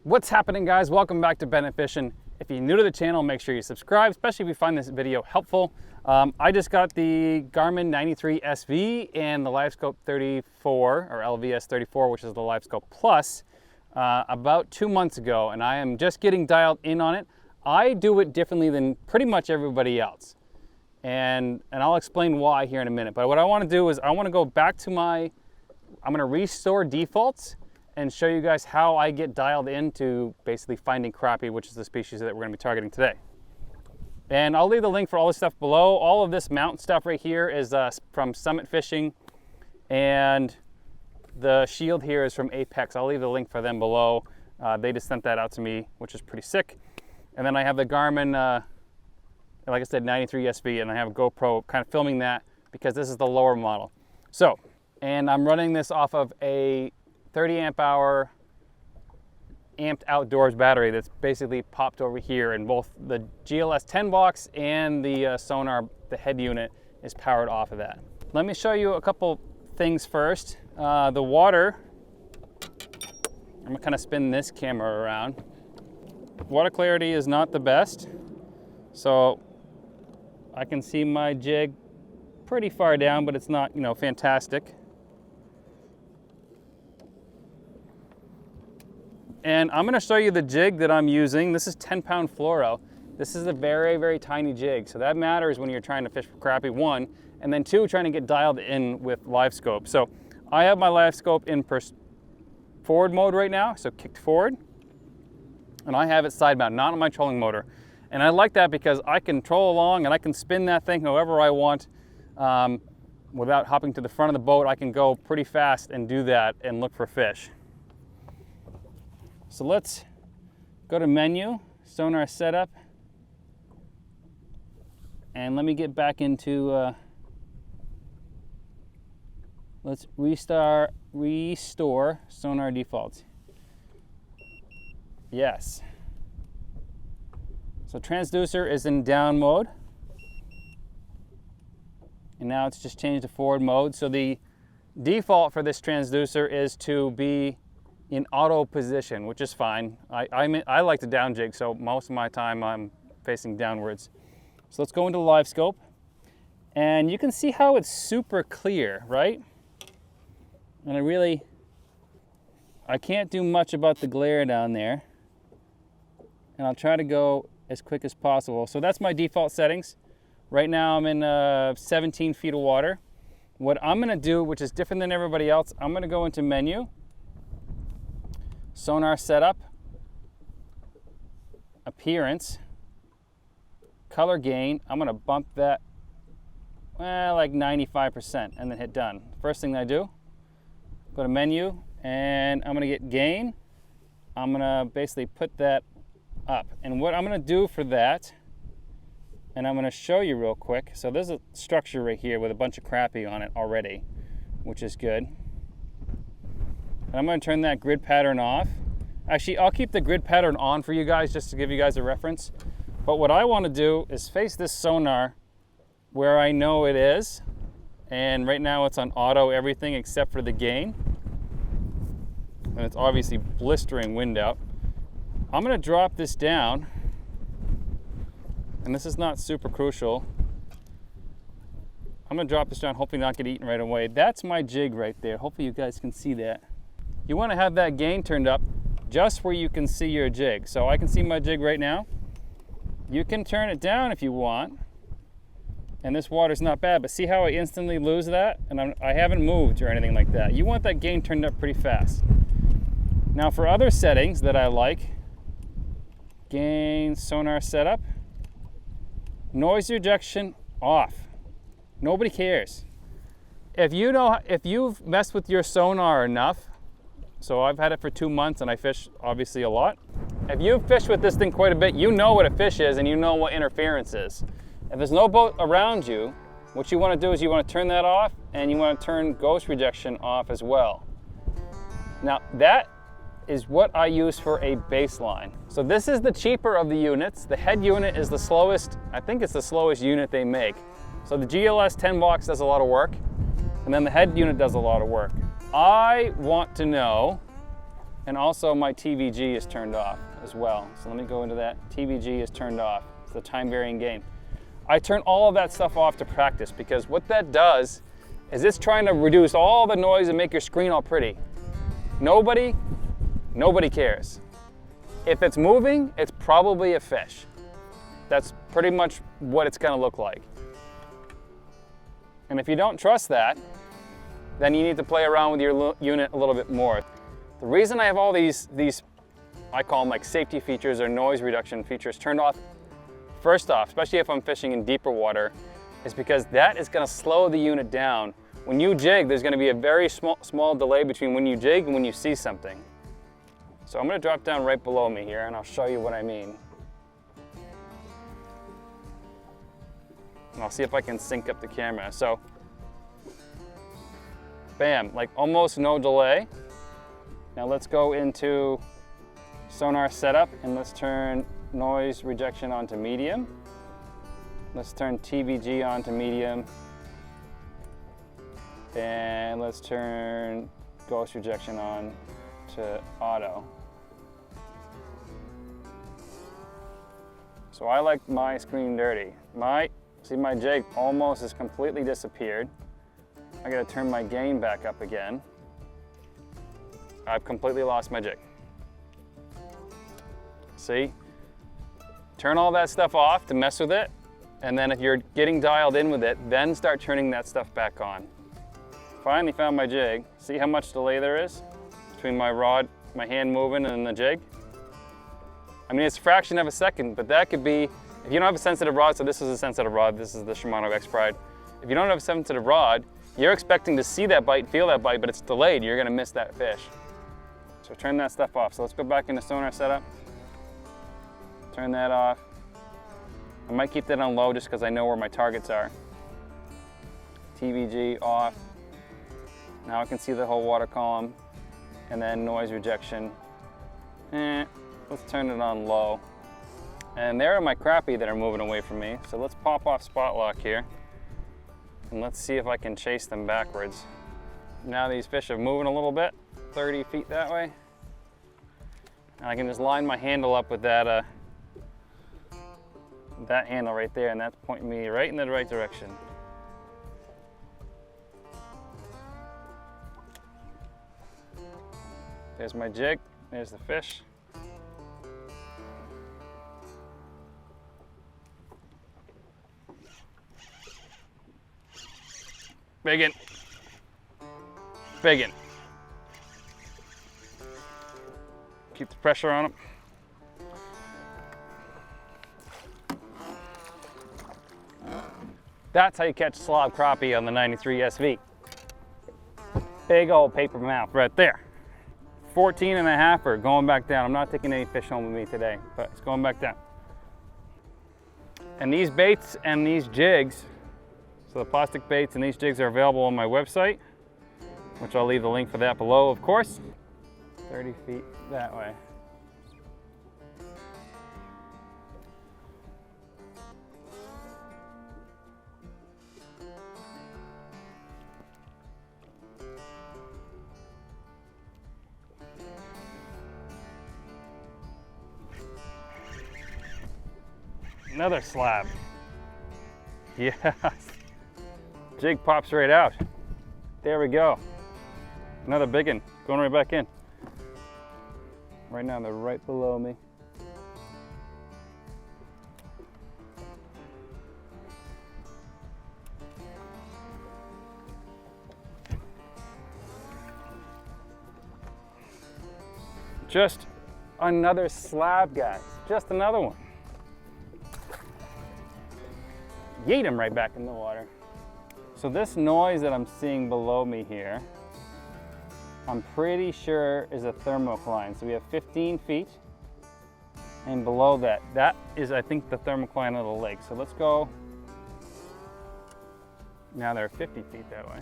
What's happening, guys? Welcome back to Bennett Fishing. If you're new to the channel, make sure you subscribe, especially if you find this video helpful. I just got the Garmin 93 SV and the LiveScope 34, or LVS 34, which is the LiveScope Plus, about 2 months ago, and I am just getting dialed in on it. I do it differently than pretty much everybody else, and I'll explain why here in a minute. But what I want to do is I want to go back to I'm going to restore defaults and show you guys how I get dialed into basically finding crappie, which is the species that we're going to be targeting today. And I'll leave the link for all this stuff below. All of this mount stuff right here is from Summit Fishing, and the shield here is from Apex. I'll leave the link for them below. They just sent that out to me, which is pretty sick. And then I have the Garmin, like I said, 93 SV, and I have a GoPro kind of filming that because this is the lower model. So, and I'm running this off of a 30 amp hour amped outdoors battery that's basically popped over here, and both the GLS 10 box and the sonar, the head unit, is powered off of that. Let me show you a couple things first. The water, I'm gonna kind of spin this camera around. Water clarity is not the best, so I can see my jig pretty far down, but it's not, you know, fantastic. And I'm going to show you the jig that I'm using. This is 10-pound fluoro. This is a very, very tiny jig, so that matters when you're trying to fish for crappie, one, and then two, trying to get dialed in with LiveScope. So I have my LiveScope in forward mode right now, so kicked forward, and I have it side mount, not on my trolling motor. And I like that because I can troll along and I can spin that thing however I want without hopping to the front of the boat. I can go pretty fast and do that and look for fish. So let's go to menu, sonar setup, and let me get back into, let's restore sonar defaults. Yes. So transducer is in down mode, and now it's just changed to forward mode. So the default for this transducer is to be in auto position, which is fine. I like to down jig, so most of my time I'm facing downwards. So let's go into LiveScope, and you can see how it's super clear, right? And I can't do much about the glare down there, and I'll try to go as quick as possible. So that's my default settings. Right now I'm in 17 feet of water. What I'm gonna do, which is different than everybody else, I'm gonna go into menu, sonar setup, appearance, color gain. I'm going to bump that like 95% and then hit done. First thing I do, go to menu, and I'm going to get gain. I'm going to basically put that up. And what I'm going to do for that, and I'm going to show you real quick. So there's a structure right here with a bunch of crappie on it already, which is good. And I'm going to turn that grid pattern off. Actually, I'll keep the grid pattern on for you guys just to give you guys a reference. But what I want to do is face this sonar where I know it is. And right now it's on auto everything except for the gain. And it's obviously blistering wind out. I'm going to drop this down. And this is not super crucial. I'm going to drop this down, hopefully not get eaten right away. That's my jig right there. Hopefully you guys can see that. You want to have that gain turned up just where you can see your jig. So I can see my jig right now. You can turn it down if you want. And this water's not bad, but see how I instantly lose that? And I haven't moved or anything like that. You want that gain turned up pretty fast. Now for other settings that I like, gain, sonar setup, noise rejection off. Nobody cares. If you've messed with your sonar enough, so I've had it for 2 months and I fish obviously a lot. If you've fished with this thing quite a bit, you know what a fish is and you know what interference is. If there's no boat around you, what you want to do is you want to turn that off, and you want to turn ghost rejection off as well. Now that is what I use for a baseline. So this is the cheaper of the units. The head unit is the slowest. I think it's the slowest unit they make. So the GLS 10 box does a lot of work, and then the head unit does a lot of work. I want to know And also my TVG is turned off as well. So let me go into that. TVG is turned off. It's the time varying gain. I turn all of that stuff off to practice because what that does is it's trying to reduce all the noise and make your screen all pretty. Nobody cares. If it's moving, it's probably a fish. That's pretty much what it's gonna look like. And if you don't trust that, then you need to play around with your unit a little bit more. The reason I have all these, I call them like safety features or noise reduction features turned off, first off, especially if I'm fishing in deeper water, is because that is gonna slow the unit down. When you jig, there's gonna be a very small delay between when you jig and when you see something. So I'm gonna drop down right below me here and I'll show you what I mean. And I'll see if I can sync up the camera. So, bam, like almost no delay. Now let's go into sonar setup and let's turn noise rejection onto medium. Let's turn TVG onto medium. And let's turn ghost rejection on to auto. So I like my screen dirty. See my jig almost has completely disappeared. I gotta turn my gain back up again. I've completely lost my jig. See? Turn all that stuff off to mess with it, and then if you're getting dialed in with it, then start turning that stuff back on. Finally found my jig. See how much delay there is between my rod, my hand moving, and the jig? I mean, it's a fraction of a second, but that could be, if you don't have a sensitive rod, so this is a sensitive rod, this is the Shimano Expride. If you don't have a sensitive rod, you're expecting to see that bite, feel that bite, but it's delayed. You're gonna miss that fish. So turn that stuff off. So let's go back into sonar setup. Turn that off. I might keep that on low just because I know where my targets are. TVG off. Now I can see the whole water column. And then noise rejection. Let's turn it on low. And there are my crappie that are moving away from me. So let's pop off spot lock here. And let's see if I can chase them backwards. Now these fish are moving a little bit, 30 feet that way. And I can just line my handle up with that handle right there, and that's pointing me right in the right direction. There's my jig, there's the fish. Biggin. Biggin. Keep the pressure on them. That's how you catch slob crappie on the 93 SV. Big old paper mouth right there. 14 and a halfer going back down. I'm not taking any fish home with me today, but it's going back down. And these baits and these jigs, so the plastic baits and these jigs are available on my website, which I'll leave the link for that below, of course. 30 feet that way. Another slab. Yes. Jig pops right out. There we go. Another big one going right back in. Right now they're right below me. Just another slab, guys. Just another one. Yeet him right back in the water. So this noise that I'm seeing below me here, I'm pretty sure is a thermocline. So we have 15 feet, and below that, that is, I think, the thermocline of the lake. So let's go. Now they're 50 feet that way.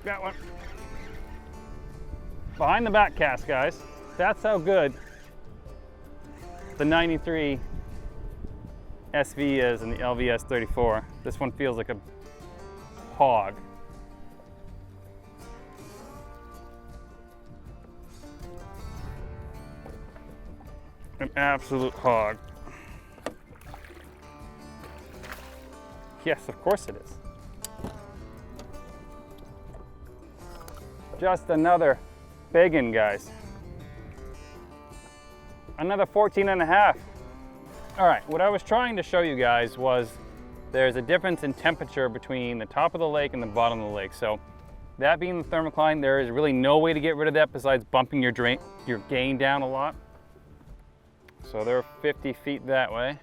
Got one. Behind the back cast, guys. That's how good the 93 SV is in the LVS 34. This one feels like a hog. An absolute hog. Yes, of course it is. Just another big one, guys. Another 14 and a half. All right, what I was trying to show you guys was there's a difference in temperature between the top of the lake and the bottom of the lake. So that being the thermocline, there is really no way to get rid of that besides bumping your gain down a lot. So they're 50 feet that way.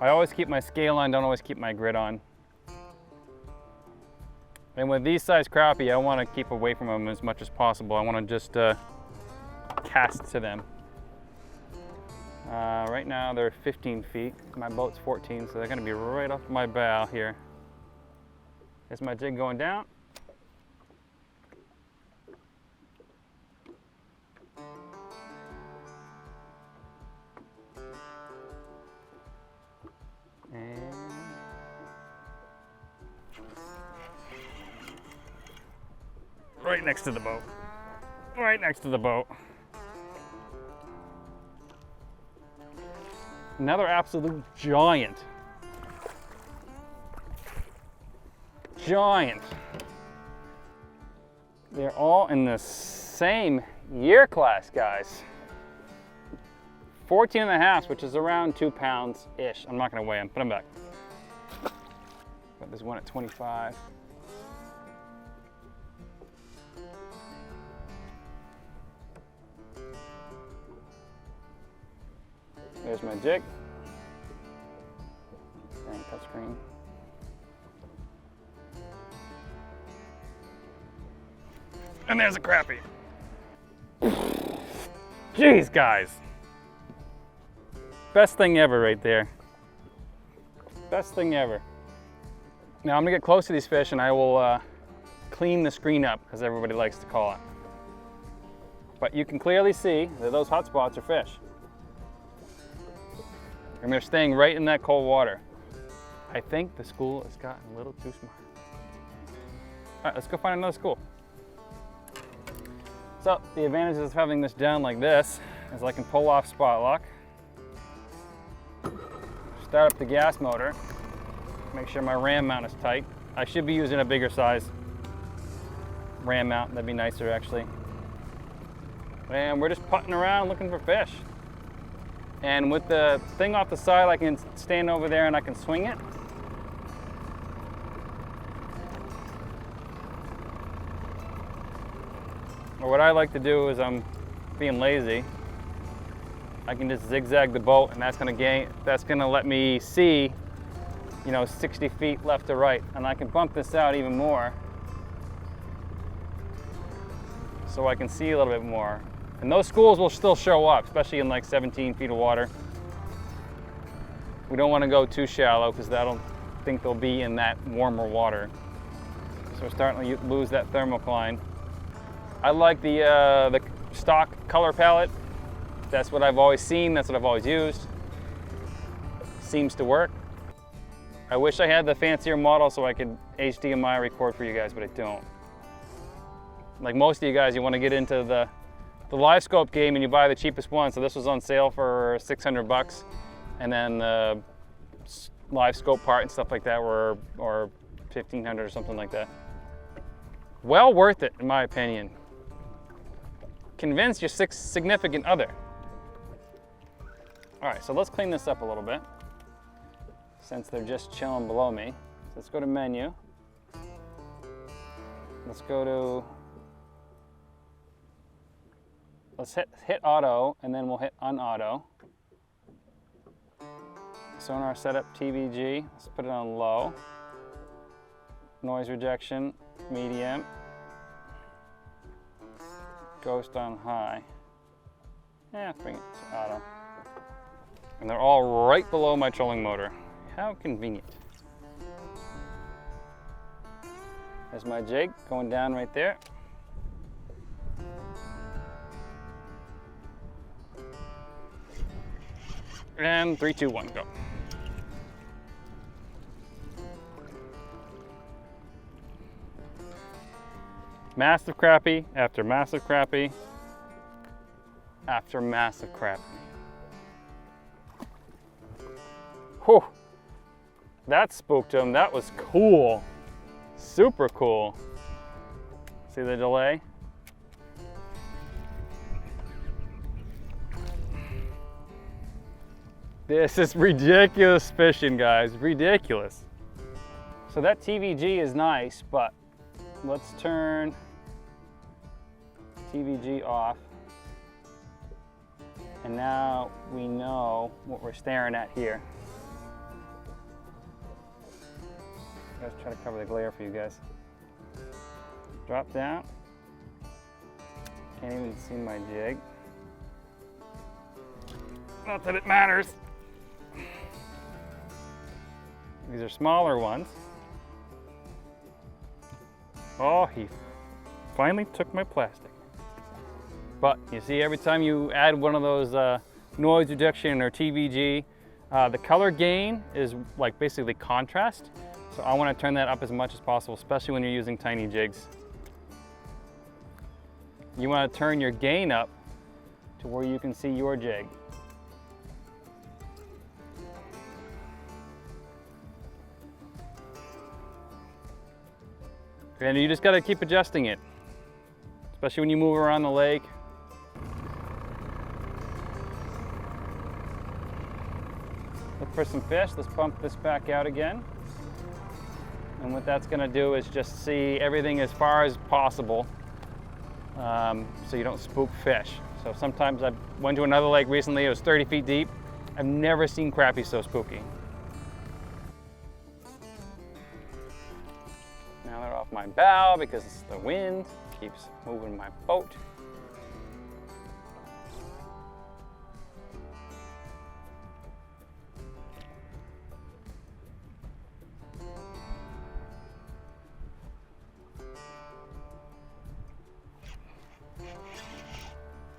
I always keep my scale on, don't always keep my grid on. And with these size crappie, I want to keep away from them as much as possible. I want to just cast to them. Right now they're 15 feet. My boat's 14, so they're going to be right off my bow here. There's my jig going down. And right next to the boat. Right next to the boat. Another absolute giant. Giant. They're all in the same year class, guys. 14 and a half, which is around 2 pounds-ish. I'm not gonna weigh them, put them back. But there's one at 25. There's my jig. And touchscreen. And there's a crappie. Jeez, guys. Best thing ever right there. Best thing ever. Now I'm gonna get close to these fish and I will clean the screen up, as everybody likes to call it. But you can clearly see that those hot spots are fish. And they're staying right in that cold water. I think the school has gotten a little too smart. All right, let's go find another school. So the advantages of having this down like this is I can pull off spot lock, start up the gas motor, make sure my ram mount is tight. I should be using a bigger size ram mount, that'd be nicer actually. And we're just putting around looking for fish. And with the thing off the side, I can stand over there and I can swing it. Or what I like to do is I'm being lazy. I can just zigzag the boat and that's gonna let me see, 60 feet left to right. And I can bump this out even more so I can see a little bit more. And those schools will still show up, especially in like 17 feet of water. We don't want to go too shallow because I don't think they'll be in that warmer water. So we're starting to lose that thermocline. I like the stock color palette. That's what I've always seen, that's what I've always used. Seems to work. I wish I had the fancier model so I could HDMI record for you guys, but I don't. Like most of you guys, you want to get into the LiveScope game and you buy the cheapest one. So this was on sale for 600 bucks. And then the LiveScope part and stuff like that were 1,500 or something like that. Well worth it, in my opinion. Convince your significant other. All right, so let's clean this up a little bit since they're just chilling below me. So let's go to menu. Let's go to, let's hit auto and then we'll hit unauto. Sonar setup TVG, let's put it on low. Noise rejection, medium. Ghost on high. Yeah, bring it to auto. And they're all right below my trolling motor. How convenient. There's my jig going down right there. And 3, 2, 1, go. Massive crappie after massive crappie after massive crappie. Whew. That spooked him. That was cool. Super cool. See the delay? This is ridiculous fishing, guys. Ridiculous. So that TVG is nice, but let's turn TVG off. And now we know what we're staring at here. Let's try to cover the glare for you guys. Drop down. Can't even see my jig. Not that it matters. These are smaller ones. Oh, he finally took my plastic. But you see, every time you add one of those noise reduction or TVG, the color gain is like basically contrast. So I want to turn that up as much as possible, especially when you're using tiny jigs. You want to turn your gain up to where you can see your jig. And you just got to keep adjusting it, especially when you move around the lake. Look for some fish. Let's pump this back out again. And what that's going to do is just see everything as far as possible, so you don't spook fish. So sometimes I went to another lake recently, it was 30 feet deep. I've never seen crappie so spooky. Now they're off my bow because the wind keeps moving my boat.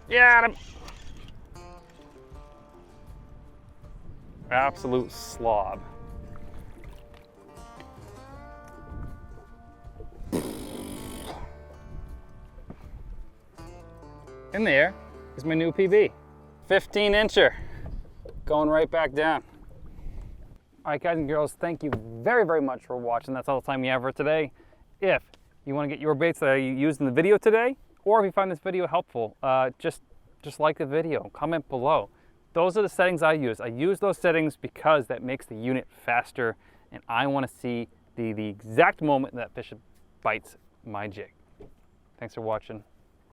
Got him. Absolute slob. In there is my new PB. 15-incher. Going right back down. All right, guys and girls, thank you very, very much for watching. That's all the time we have for today. If you want to get your baits that you used in the video today, or if you find this video helpful, just like the video, comment below. Those are the settings I use. I use those settings because that makes the unit faster, and I want to see the exact moment that fish bites my jig. Thanks for watching.